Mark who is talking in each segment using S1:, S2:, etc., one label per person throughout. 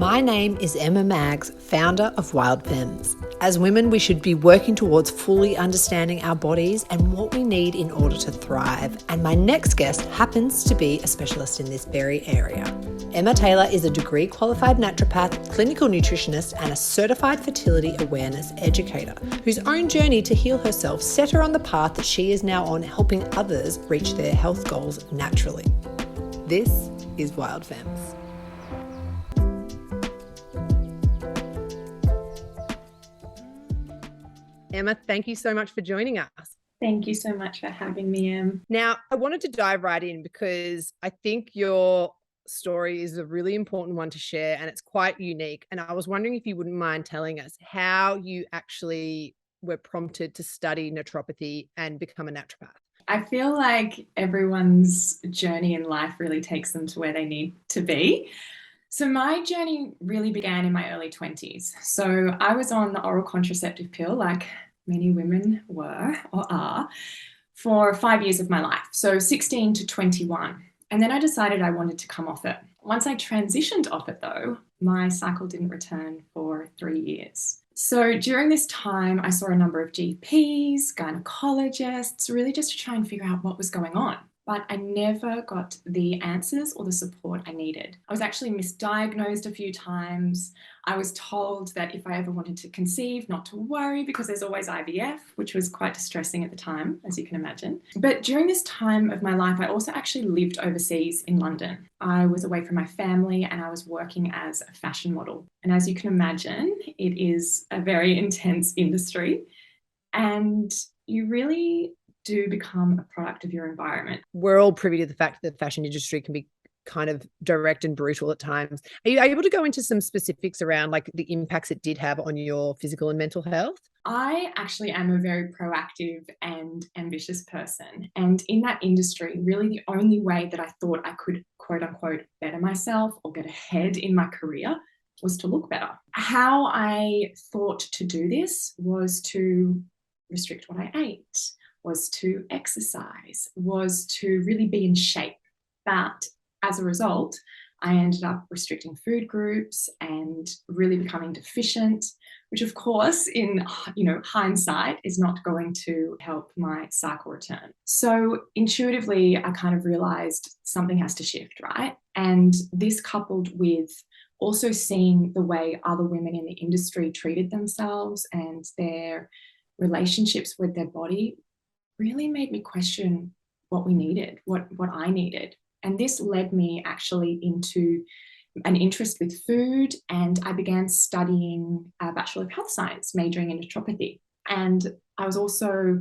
S1: My name is Emma Maggs, founder of Wildfemmes. As women, we should be working towards fully understanding our bodies and what we need in order to thrive. And my next guest happens to be a specialist in this very area. Ema Taylor is a degree qualified naturopath, clinical nutritionist, and a certified fertility awareness educator, whose own journey to heal herself set her on the path that she is now on, helping others reach their health goals naturally. This is Wildfemmes. Emma, thank you so much for joining us.
S2: Thank you so much for having me, Em.
S1: Now, I wanted to dive right in because I think your story is a really important one to share and it's quite unique. And I was wondering if you wouldn't mind telling us how you actually were prompted to study naturopathy and become a naturopath.
S2: I feel like everyone's journey in life really takes them to where they need to be. So my journey really began in my early 20s. So I was on the oral contraceptive pill, like many women were or are, for 5 years of my life. So 16 to 21. And then I decided I wanted to come off it. Once I transitioned off it though, my cycle didn't return for 3 years. So during this time, I saw a number of GPs, gynecologists, really just to try and figure out what was going on. But I never got the answers or the support I needed. I was actually misdiagnosed a few times. I was told that if I ever wanted to conceive, not to worry because there's always IVF, which was quite distressing at the time, as you can imagine. But during this time of my life, I also actually lived overseas in London. I was away from my family and I was working as a fashion model. And as you can imagine, it is a very intense industry. And you really do become a product of your environment.
S1: We're all privy to the fact that the fashion industry can be kind of direct and brutal at times. Are you able to go into some specifics around like the impacts it did have on your physical and mental health?
S2: I actually am a very proactive and ambitious person. And in that industry, really the only way that I thought I could, quote unquote, better myself or get ahead in my career was to look better. How I thought to do this was to restrict what I ate, was to exercise, was to really be in shape. But as a result, I ended up restricting food groups and really becoming deficient, which of course in hindsight is not going to help my cycle return. So intuitively, I kind of realized something has to shift, right? And this coupled with also seeing the way other women in the industry treated themselves and their relationships with their body really made me question what we needed, what I needed. And this led me actually into an interest with food, and I began studying a Bachelor of Health Science, majoring in naturopathy. And I was also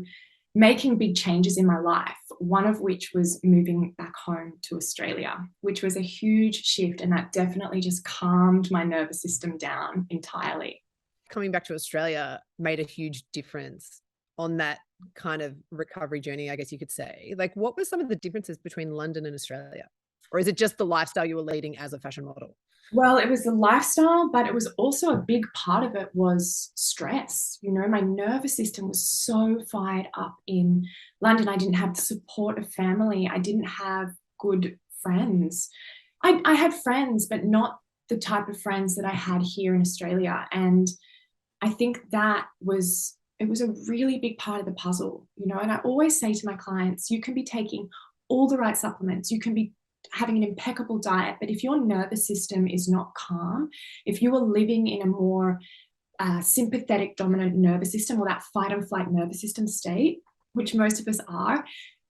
S2: making big changes in my life, one of which was moving back home to Australia, which was a huge shift, and that definitely just calmed my nervous system down entirely.
S1: Coming back to Australia made a huge difference on that kind of recovery journey, I guess you could say. Like, what were some of the differences between London and Australia? Or is it just the lifestyle you were leading as a fashion model?
S2: Well, it was the lifestyle, but it was also a big part of it was stress. My nervous system was so fired up in London. I didn't have the support of family. I didn't have good friends. I had friends, but not the type of friends that I had here in Australia. And I think it was a really big part of the puzzle, and I always say to my clients, you can be taking all the right supplements, you can be having an impeccable diet, but if your nervous system is not calm, if you are living in a more sympathetic dominant nervous system or that fight and flight nervous system state, which most of us are,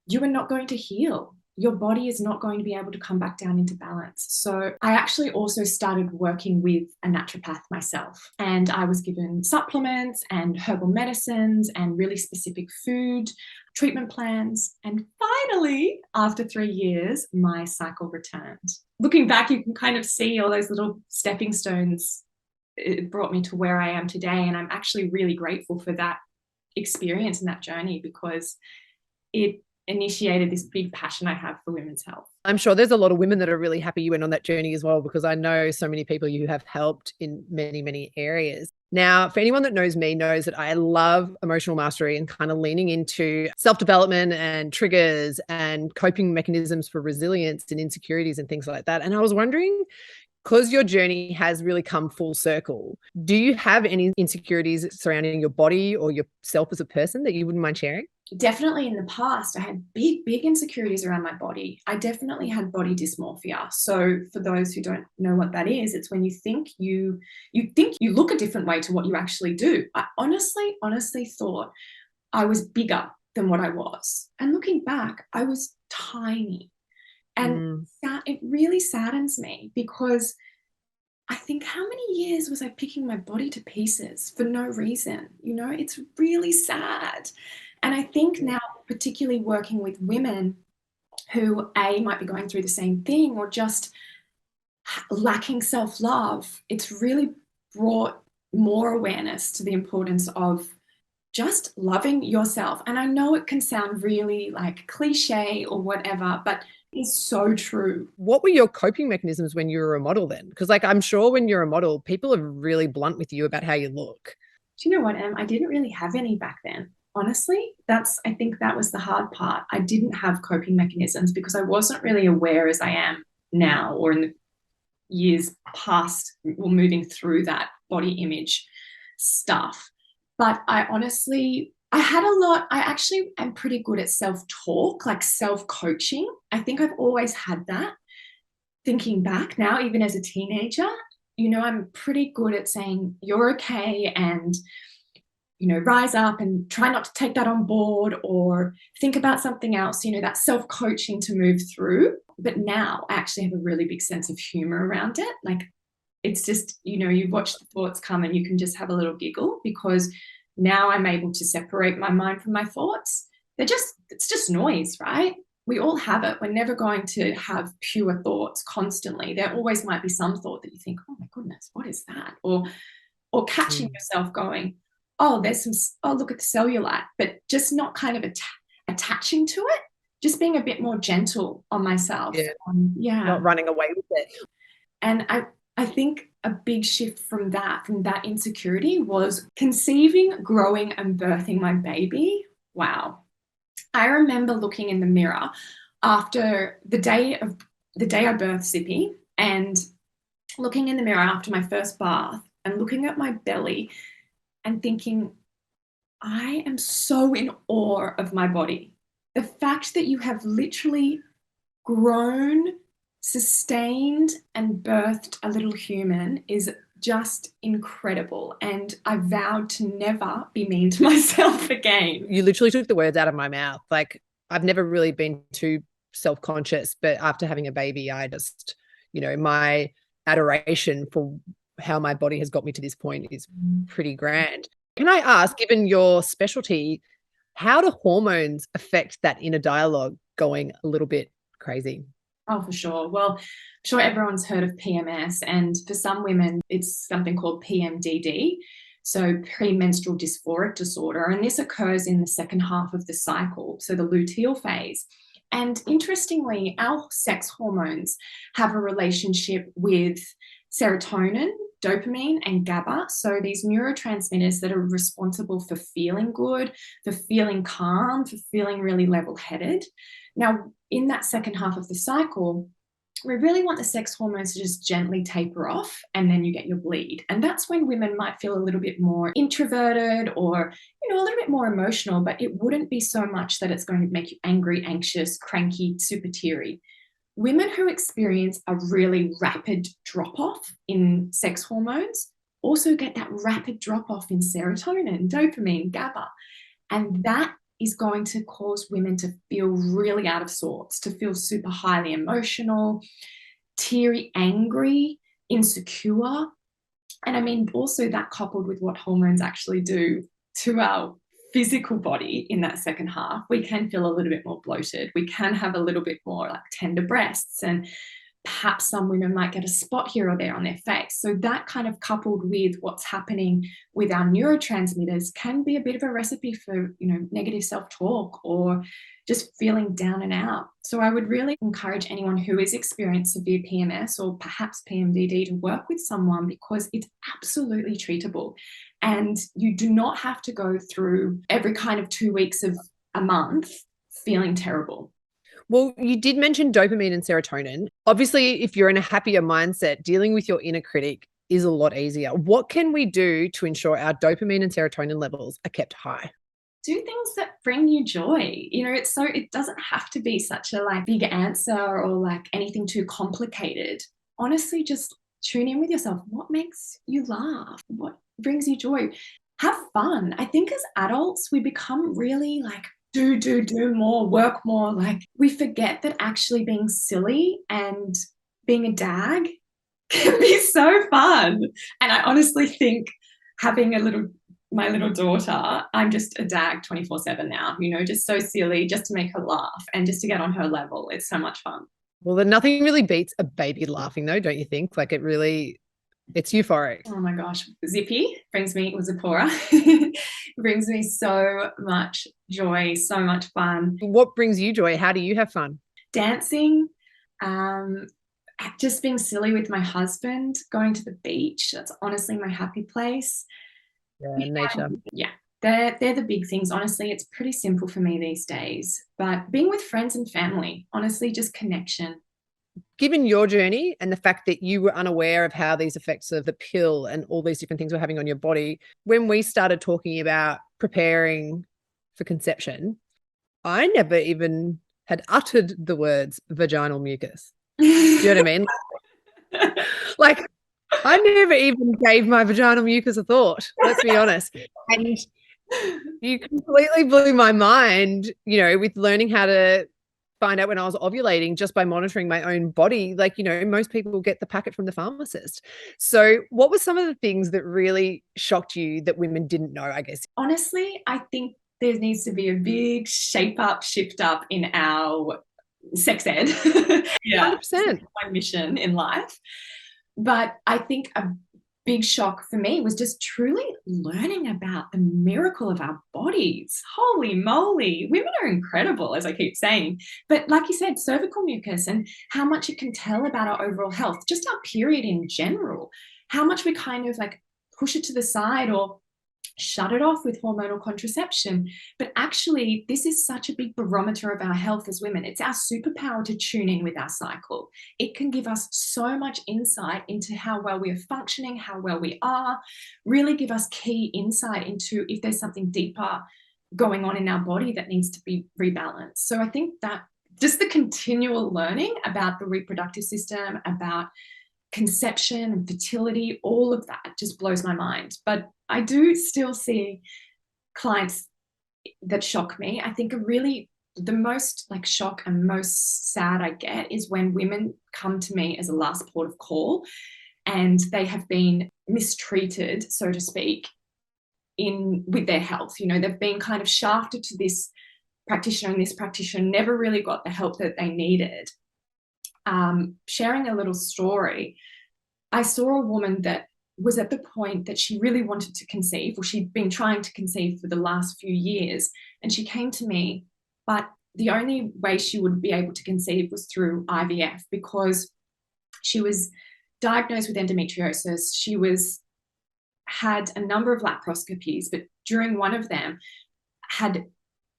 S2: you are not going to heal. Your body is not going to be able to come back down into balance. So I actually also started working with a naturopath myself, and I was given supplements and herbal medicines and really specific food treatment plans. And finally, after 3 years, my cycle returned. Looking back, you can kind of see all those little stepping stones. It brought me to where I am today. And I'm actually really grateful for that experience and that journey because it initiated this big passion I have for women's health.
S1: I'm sure there's a lot of women that are really happy you went on that journey as well, because I know so many people you have helped in many, many areas. Now, for anyone that knows me knows that I love emotional mastery and kind of leaning into self-development and triggers and coping mechanisms for resilience and insecurities and things like that. And I was wondering, because your journey has really come full circle, do you have any insecurities surrounding your body or yourself as a person that you wouldn't mind sharing?
S2: Definitely in the past, I had big insecurities around my body. I definitely had body dysmorphia. So for those who don't know what that is, it's when you think you look a different way to what you actually do. I honestly thought I was bigger than what I was. And looking back, I was tiny. And it really saddens me because I think, how many years was I picking my body to pieces for no reason? You know, it's really sad. And I think now, particularly working with women who might be going through the same thing or just lacking self-love, it's really brought more awareness to the importance of just loving yourself. And I know it can sound really like cliche or whatever, but it's so true.
S1: What were your coping mechanisms when you were a model then? Because like, I'm sure when you're a model, people are really blunt with you about how you look.
S2: Do you know what, Em? I didn't really have any back then. Honestly, I think that was the hard part. I didn't have coping mechanisms because I wasn't really aware as I am now or in the years past or moving through that body image stuff. But I actually am pretty good at self-talk, like self-coaching. I think I've always had that. Thinking back now, even as a teenager, I'm pretty good at saying, you're okay, and, rise up and try not to take that on board or think about something else, that self-coaching to move through. But now I actually have a really big sense of humor around it. Like, it's just, you watch the thoughts come and you can just have a little giggle because now I'm able to separate my mind from my thoughts. It's just noise, right? We all have it. We're never going to have pure thoughts constantly. There always might be some thought that you think, oh my goodness, what is that? Or catching yourself going, oh, look at the cellulite, but just not kind of attaching to it, just being a bit more gentle on myself.
S1: Not running away with it.
S2: And I think a big shift from that insecurity was conceiving, growing, and birthing my baby. Wow. I remember looking in the mirror after the day I birthed Zippy, and looking in the mirror after my first bath and looking at my belly and thinking, I am so in awe of my body. The fact that you have literally grown, sustained, and birthed a little human is just incredible. And I vowed to never be mean to myself again.
S1: You literally took the words out of my mouth. Like, I've never really been too self-conscious, but after having a baby, I just, my adoration for how my body has got me to this point is pretty grand. Can I ask, given your specialty, how do hormones affect that inner dialogue going a little bit crazy?
S2: Oh, for sure. Well, I'm sure everyone's heard of PMS, and for some women, it's something called PMDD, so premenstrual dysphoric disorder, and this occurs in the second half of the cycle, so the luteal phase. And interestingly, our sex hormones have a relationship with serotonin, dopamine, and GABA, so these neurotransmitters that are responsible for feeling good, for feeling calm, for feeling really level-headed. Now, in that second half of the cycle, we really want the sex hormones to just gently taper off, and then you get your bleed. And that's when women might feel a little bit more introverted or, a little bit more emotional, but it wouldn't be so much that it's going to make you angry, anxious, cranky, super teary. Women who experience a really rapid drop-off in sex hormones also get that rapid drop-off in serotonin, dopamine, GABA. And that is going to cause women to feel really out of sorts, to feel super highly emotional, teary, angry, insecure. And I mean, also that coupled with what hormones actually do to our physical body in that second half, we can feel a little bit more bloated. We can have a little bit more like tender breasts, and perhaps some women might get a spot here or there on their face. So that kind of coupled with what's happening with our neurotransmitters can be a bit of a recipe for, negative self-talk or just feeling down and out. So I would really encourage anyone who is experiencing severe PMS or perhaps PMDD to work with someone, because it's absolutely treatable. And you do not have to go through every kind of 2 weeks of a month feeling terrible.
S1: Well, you did mention dopamine and serotonin. Obviously, if you're in a happier mindset, dealing with your inner critic is a lot easier. What can we do to ensure our dopamine and serotonin levels are kept high?
S2: Do things that bring you joy. It doesn't have to be such a like big answer or like anything too complicated. Honestly, just tune in with yourself. What makes you laugh? What brings you joy? Have fun. I think as adults, we become really like do more, work more. Like we forget that actually being silly and being a dag can be so fun. And I honestly think having my little daughter, I'm just a dag 24/7 now, just so silly, just to make her laugh and just to get on her level. It's so much fun.
S1: Well, then nothing really beats a baby laughing though, don't you think? Like it's euphoric.
S2: Oh my gosh. Zippy was a Zipporah, brings me so much joy, so much fun.
S1: What brings you joy? How do you have fun?
S2: Dancing, um, just being silly with my husband, going to the beach. That's honestly my happy place.
S1: Yeah, nature.
S2: Yeah, they're the big things. Honestly, it's pretty simple for me these days. But being with friends and family, honestly, just connection.
S1: Given your journey and the fact that you were unaware of how these effects of the pill and all these different things were having on your body, when we started talking about preparing for conception, I never even had uttered the words vaginal mucus. Do you know what I mean? Like, I never even gave my vaginal mucus a thought, let's be honest. And you completely blew my mind, with learning how to find out when I was ovulating just by monitoring my own body. Like, most people get the packet from the pharmacist. So what were some of the things that really shocked you that women didn't know, I guess?
S2: Honestly, I think there needs to be a big shift up in our sex ed. Yeah,
S1: 100%.
S2: my mission in life. But I think a big shock for me was just truly learning about the miracle of our bodies. Holy moly, women are incredible, as I keep saying. But like you said, cervical mucus and how much it can tell about our overall health, just our period in general, how much we kind of like push it to the side or shut it off with hormonal contraception. But actually, this is such a big barometer of our health as women. It's our superpower to tune in with our cycle. It can give us so much insight into how well we are functioning, how well we are, really give us key insight into if there's something deeper going on in our body that needs to be rebalanced. So I think that just the continual learning about the reproductive system, about conception and fertility, all of that just blows my mind. But I do still see clients that shock me. I think the most like shock and most sad I get is when women come to me as a last port of call and they have been mistreated, so to speak, with their health. They've been kind of shafted to this practitioner, and this practitioner never really got the help that they needed. Sharing a little story, I saw a woman that was at the point that she really wanted to conceive, or she'd been trying to conceive for the last few years, and she came to me, but the only way she would be able to conceive was through IVF, because she was diagnosed with endometriosis. She had a number of laparoscopies, but during one of them had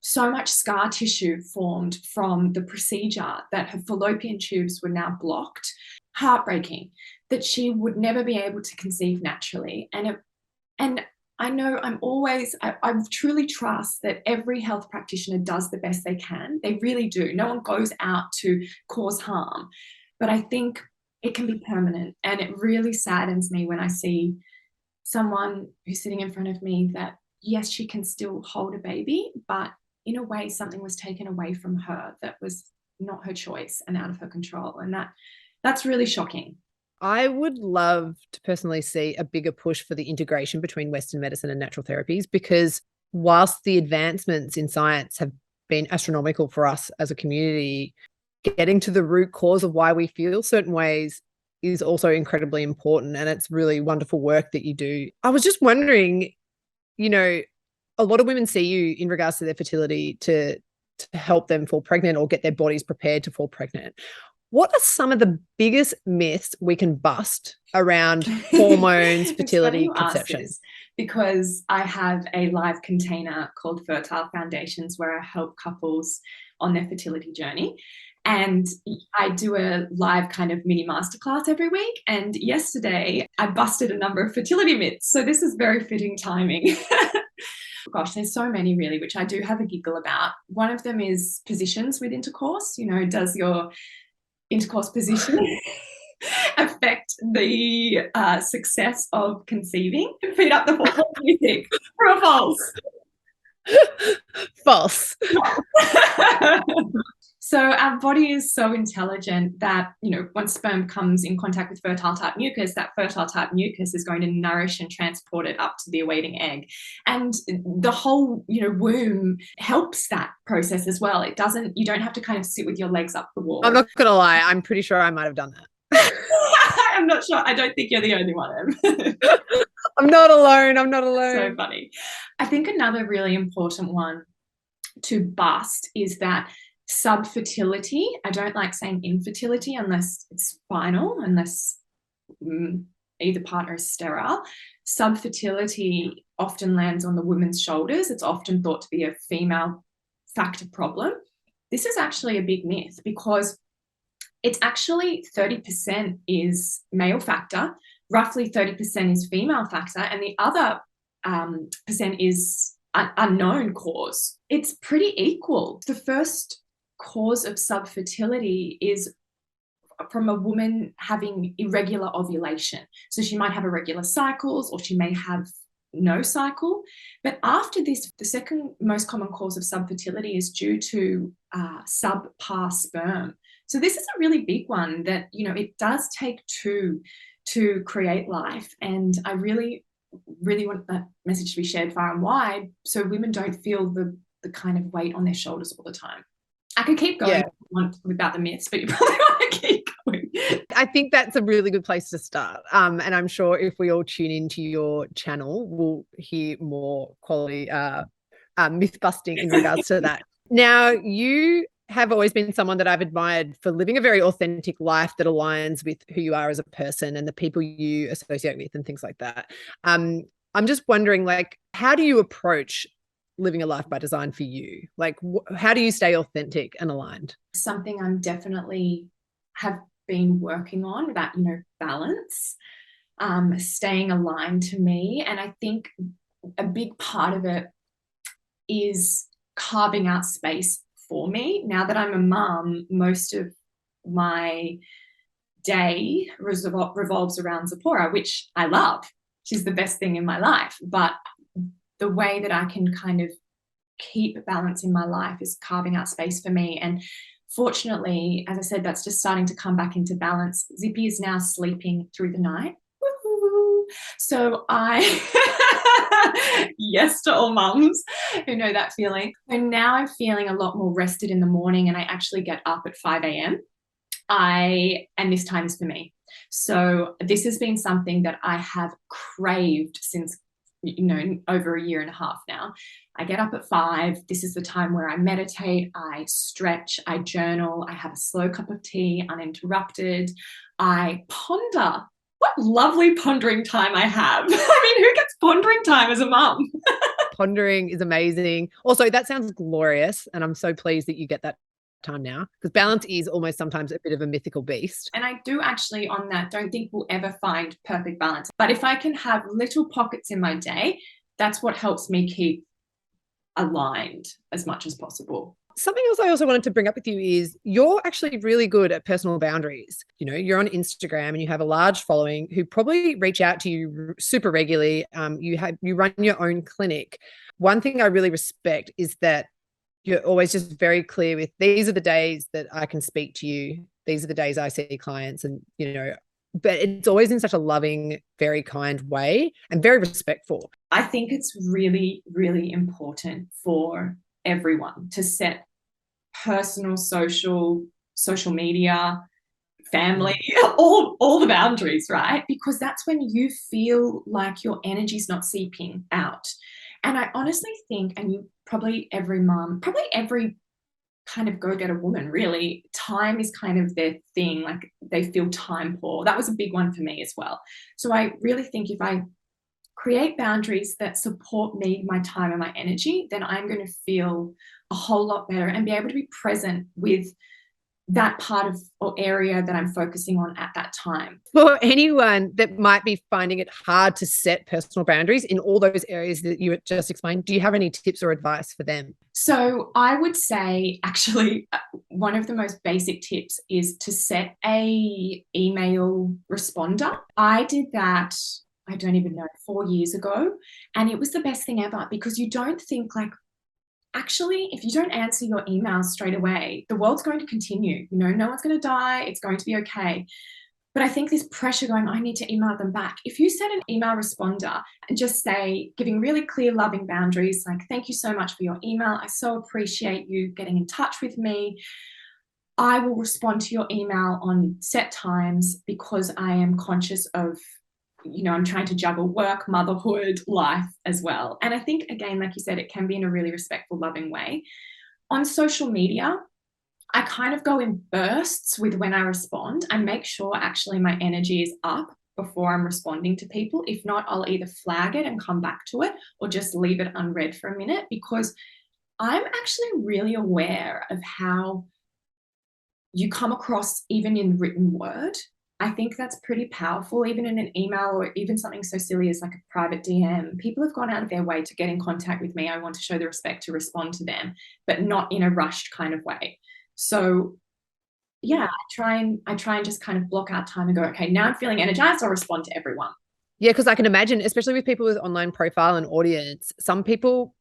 S2: so much scar tissue formed from the procedure that her fallopian tubes were now blocked. Heartbreaking that she would never be able to conceive naturally. And I know I truly trust that every health practitioner does the best they can. They really do. No one goes out to cause harm. But I think it can be permanent. And it really saddens me when I see someone who's sitting in front of me that, yes, she can still hold a baby, but in a way, something was taken away from her that was not her choice and out of her control. And that's really shocking.
S1: I would love to personally see a bigger push for the integration between Western medicine and natural therapies, because whilst the advancements in science have been astronomical for us as a community, getting to the root cause of why we feel certain ways is also incredibly important. And it's really wonderful work that you do. I was just wondering, a lot of women see you in regards to their fertility to help them fall pregnant or get their bodies prepared to fall pregnant. What are some of the biggest myths we can bust around hormones, fertility, conception?
S2: Because I have a live container called Fertile Foundations where I help couples on their fertility journey. And I do a live kind of mini masterclass every week. And yesterday I busted a number of fertility myths. So this is very fitting timing. Gosh, there's so many really, which I do have a giggle about. One of them is positions with intercourse. You know, does your intercourse position affect the success of conceiving? Feed up the false. What do you think? True or false?
S1: False.
S2: So our body is so intelligent that, you know, once sperm comes in contact with fertile type mucus, that fertile type mucus is going to nourish and transport it up to the awaiting egg. And the whole, you know, womb helps that process as well. It doesn't, you don't have to kind of sit with your legs up the wall.
S1: I'm not going to lie. I'm pretty sure I might have done that.
S2: I'm not sure. I don't think you're the only one.
S1: I'm not alone. I'm not alone.
S2: So funny. I think another really important one to bust is that sub-fertility, I don't like saying infertility unless it's final, unless either partner is sterile. Sub-fertility often lands on the woman's shoulders. It's often thought to be a female factor problem. This is actually a big myth because it's actually 30% is male factor, roughly 30% is female factor, and the other percent is unknown cause. It's pretty equal. The first cause of sub-fertility is from a woman having irregular ovulation. So she might have irregular cycles or she may have no cycle. But after this, the second most common cause of sub-fertility is due to subpar sperm. So this is a really big one that, you know, it does take two to create life. And I really want that message to be shared far and wide so women don't feel the kind of weight on their shoulders all the time. I could keep going without the myths, but you probably want to keep going.
S1: I think that's a really good place to start. And I'm sure if we all tune into your channel, we'll hear more quality myth busting in regards to that. Now, you have always been someone that I've admired for living a very authentic life that aligns with who you are as a person and the people you associate with and things like that. I'm just wondering, like, how do you approach living a life by design for you? Like, how do you stay authentic and aligned?
S2: Something I'm definitely have been working on, that, you know, balance, staying aligned to me. And I think a big part of it is carving out space for me. Now that I'm a mum, most of my day revolves around Zipporah, which I love. She's the best thing in my life. But the way that I can kind of keep balance in my life is carving out space for me. And fortunately, as I said, that's just starting to come back into balance. Zippy is now sleeping through the night. Woo-hoo. So yes to all mums who know that feeling. And now I'm feeling a lot more rested in the morning, and I actually get up at 5 a.m. And this time is for me. So this has been something that I have craved since, you know, over a year and a half now. I get up at 5. This is the time where I meditate, I stretch, I journal, I have a slow cup of tea, uninterrupted. I ponder. What lovely pondering time I have. I mean, who gets pondering time as a mum?
S1: Pondering is amazing. Also, that sounds glorious. And I'm so pleased that you get that time now, because balance is almost sometimes a bit of a mythical beast.
S2: And I do actually, on that, don't think we'll ever find perfect balance. But if I can have little pockets in my day, that's what helps me keep aligned as much as possible.
S1: Something else I also wanted to bring up with you is you're actually really good at personal boundaries. You know, you're on Instagram and you have a large following who probably reach out to you super regularly. You run your own clinic. One thing I really respect is that you're always just very clear with, these are the days that I can speak to you. These are the days I see clients, and, you know, but it's always in such a loving, very kind way and very respectful.
S2: I think it's really, really important for everyone to set personal, social media, family, all the boundaries, right? Because that's when you feel like your energy's not seeping out. And I honestly think, and you probably every mum, probably every kind of go-getter woman, really, time is kind of their thing. Like, they feel time poor. That was a big one for me as well. So I really think if I create boundaries that support me, my time and my energy, then I'm going to feel a whole lot better and be able to be present with that part of or area that I'm focusing on at that time.
S1: For anyone that might be finding it hard to set personal boundaries in all those areas that you just explained, do you have any tips or advice for them?
S2: So I would say actually one of the most basic tips is to set a email responder. I did that, I don't even know, 4 years ago. And it was the best thing ever because you don't think like, actually, if you don't answer your emails straight away, the world's going to continue. You know, no one's going to die. It's going to be okay. But I think this pressure going, I need to email them back. If you set an email responder and just say, giving really clear, loving boundaries, like, thank you so much for your email. I so appreciate you getting in touch with me. I will respond to your email on set times because I am conscious of, you know, I'm trying to juggle work, motherhood, life as well. And I think, again, like you said, it can be in a really respectful, loving way. On social media, I kind of go in bursts with when I respond. I make sure actually my energy is up before I'm responding to people. If not, I'll either flag it and come back to it or just leave it unread for a minute because I'm actually really aware of how you come across even in written word. I think that's pretty powerful, even in an email or even something so silly as like a private DM. People have gone out of their way to get in contact with me. I want to show the respect to respond to them, but not in a rushed kind of way. So yeah, I try and just kind of block out time and go, okay, now I'm feeling energized, I'll respond to everyone.
S1: Yeah, because I can imagine, especially with people with online profile and audience, some people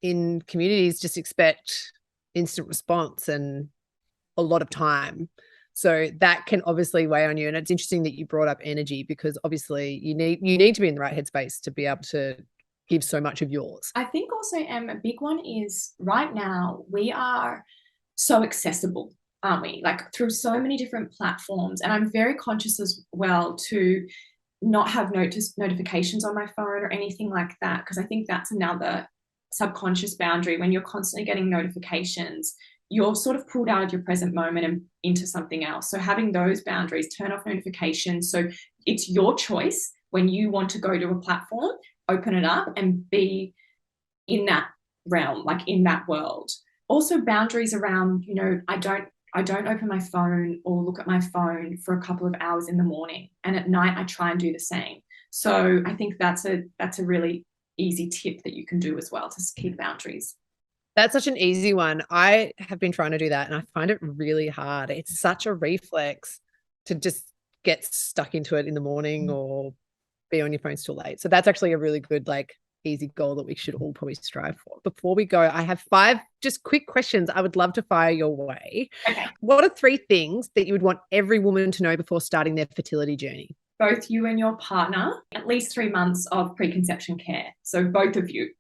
S1: in communities just expect instant response and a lot of time. So that can obviously weigh on you. And it's interesting that you brought up energy because obviously you need to be in the right headspace to be able to give so much of yours.
S2: I think also, a big one is right now we are so accessible, aren't we? Like through so many different platforms. And I'm very conscious as well to not have notifications on my phone or anything like that, because I think that's another subconscious boundary. When you're constantly getting notifications, you're sort of pulled out of your present moment and into something else. So having those boundaries, turn off notifications. So it's your choice when you want to go to a platform, open it up and be in that realm, like in that world. Also boundaries around, you know, I don't open my phone or look at my phone for a couple of hours in the morning. And at night I try and do the same. So I think that's a really easy tip that you can do as well to keep boundaries.
S1: That's such an easy one. I have been trying to do that and I find it really hard. It's such a reflex to just get stuck into it in the morning or be on your phone till late. So that's actually a really good, like, easy goal that we should all probably strive for. Before we go, I have 5 just quick questions I would love to fire your way.
S2: Okay.
S1: What are 3 things that you would want every woman to know before starting their fertility journey?
S2: Both you and your partner, at least 3 months of preconception care. So both of you.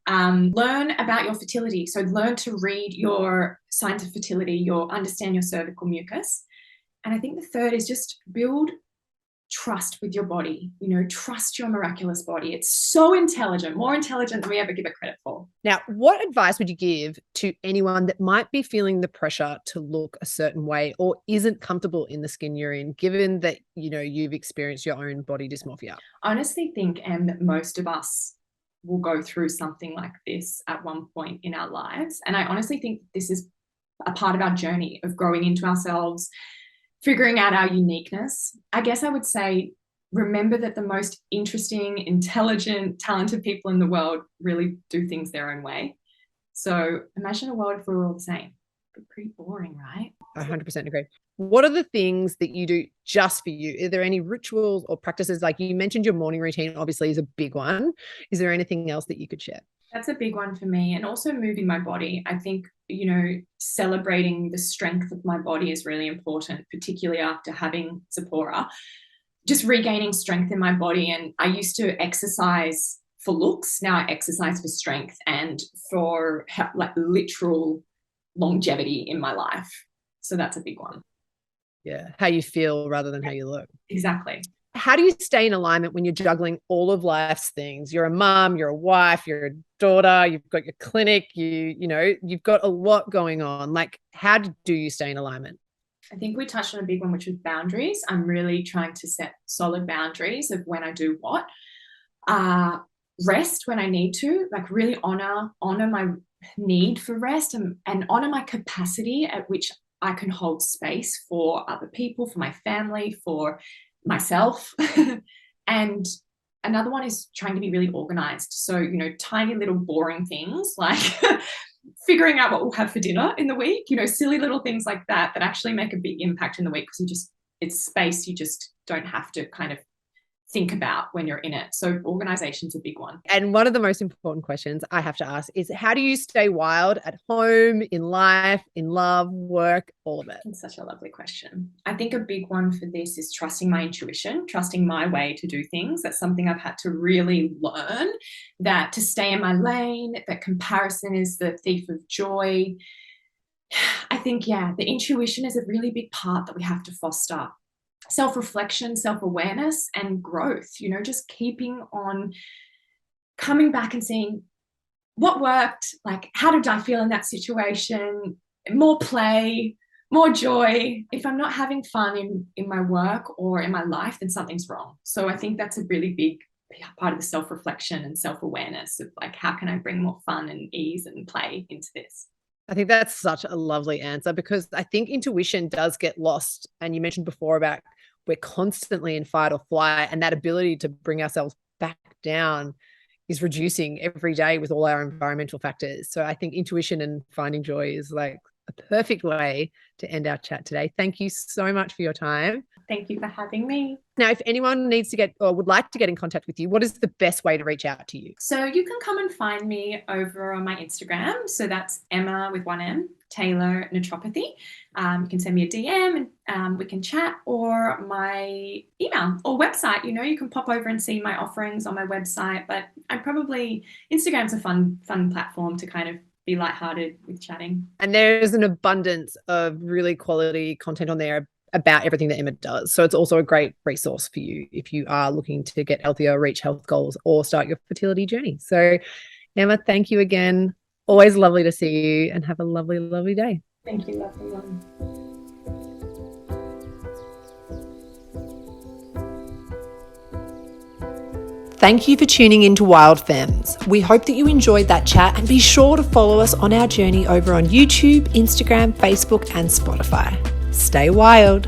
S2: Learn about your fertility. So learn to read your signs of fertility, understand your cervical mucus. And I think the third is just build trust with your body. You know, trust your miraculous body. It's so intelligent, more intelligent than we ever give it credit for.
S1: Now, what advice would you give to anyone that might be feeling the pressure to look a certain way or isn't comfortable in the skin you're in, given that, you know, you've experienced your own body dysmorphia?
S2: I honestly think, Em, that most of us will go through something like this at one point in our lives. And I honestly think this is a part of our journey of growing into ourselves, figuring out our uniqueness. I guess I would say, remember that the most interesting, intelligent, talented people in the world really do things their own way. So imagine a world if we were all the same. It'd be pretty boring, right?
S1: I 100% agree. What are the things that you do just for you? Are there any rituals or practices? Like you mentioned, your morning routine obviously is a big one. Is there anything else that you could share?
S2: That's a big one for me. And also moving my body. I think, you know, celebrating the strength of my body is really important, particularly after having Zipporah. Just regaining strength in my body. And I used to exercise for looks. Now I exercise for strength and for like literal longevity in my life. So that's a big one.
S1: Yeah. How you feel rather than how you look.
S2: Exactly.
S1: How do you stay in alignment when you're juggling all of life's things? You're a mom, you're a wife, you're a daughter, you've got your clinic, you know, you've got a lot going on. Like, how do you stay in alignment?
S2: I think we touched on a big one, which was boundaries. I'm really trying to set solid boundaries of when I do what. Rest when I need to, like really honor need for rest and honor my capacity at which I can hold space for other people, for my family, for myself. And another one is trying to be really organized. So, tiny little boring things like figuring out what we'll have for dinner in the week, silly little things like that actually make a big impact in the week, because it's space you just don't have to kind of think about when you're in it. So organization's a big one.
S1: And one of the most important questions I have to ask is, how do you stay wild at home, in life, in love, work, all of it?
S2: It's such a lovely question. I think a big one for this is trusting my intuition, trusting my way to do things. That's something I've had to really learn, that to stay in my lane, that comparison is the thief of joy. I think, the intuition is a really big part that we have to foster. Self-reflection, self-awareness, and growth, just keeping on coming back and seeing what worked, like how did I feel in that situation, more play, more joy. If I'm not having fun in my work or in my life, then something's wrong. So I think that's a really big part of the self-reflection and self-awareness of like, how can I bring more fun and ease and play into this?
S1: I think that's such a lovely answer, because I think intuition does get lost. And you mentioned before about we're constantly in fight or flight, and that ability to bring ourselves back down is reducing every day with all our environmental factors. So I think intuition and finding joy is like a perfect way to end our chat today. Thank you so much for your time.
S2: Thank you for having me.
S1: Now, if anyone needs to get or would like to get in contact with you, what is the best way to reach out to you?
S2: So you can come and find me over on my Instagram. So that's Ema with one M, Taylor Naturopathy. You can send me a DM and we can chat, or my email or website. You can pop over and see my offerings on my website. But Instagram's a fun platform to kind of be lighthearted with chatting.
S1: And there's an abundance of really quality content on there about everything that Ema does. So it's also a great resource for you if you are looking to get healthier, reach health goals, or start your fertility journey. So Ema, thank you again. Always lovely to see you, and have a lovely, lovely day.
S2: Thank you, lovely one.
S1: Thank you for tuning in to Wildfemmes. We hope that you enjoyed that chat, and be sure to follow us on our journey over on YouTube, Instagram, Facebook, and Spotify. Stay wild.